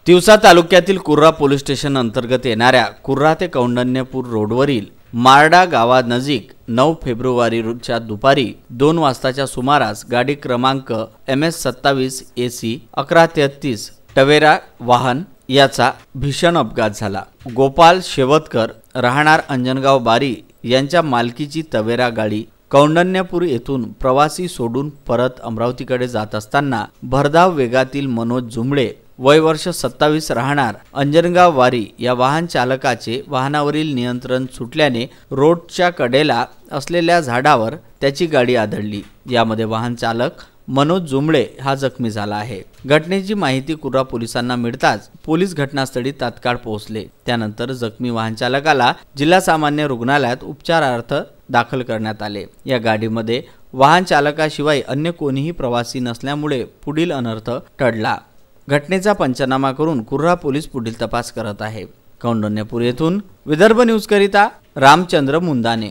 तिवसा तालुक्यातील कुर्रा police station अंतर्गत येणाऱ्या कुर्रा ते कौंडण्यपूर रोडवरील मारडा गावानजीक 9 फेब्रुवारीच्या दुपारी 2 वाजताच्या सुमारास गाडी क्रमांक MS27 AC 1133 टवेरा वाहन याचा भीषण अपघात झाला। गोपाल शेवतकर राहणार अंजनगाव बारी यांच्या मालकीची तवेरा गाडी कौंडण्यपूर येथून प्रवासी सोडून परत अमरावतीकडे जात असताना भरधाव वेगातील मनोज जुमळे वय वर्ष 27 राहणार अंजनगाव वारी या वाहन चालकाचे वाहनावरील नियंत्रण सुटल्याने रोडच्या कडेला असलेल्या झाडावर त्याची गाडी आदळली। यामध्ये वाहन चालक मनोज जुमळे हा जखमी झाला आहे। घटनेची माहिती कुर्रा पोलिसांना मिळताच पोलीस घटनास्थळी तात्काळ पोहोचले। त्यानंतर जखमी वाहन चालकाला जिल्हा सामान्य रुग्णालयात उपचारार्थ दाखल करण्यात आले। या गाडीमध्ये वाहन चालकाशिवाय अन्य कोणीही प्रवासी नसल्यामुळे पुढील अनर्थ टळला। घटनेचा पंचनामा करून कुर्रा पोलीस पुढील तपास करत आहे। कौंडण्यपूर येथून विदर्भ न्यूज करिता रामचंद्र मुंदाने।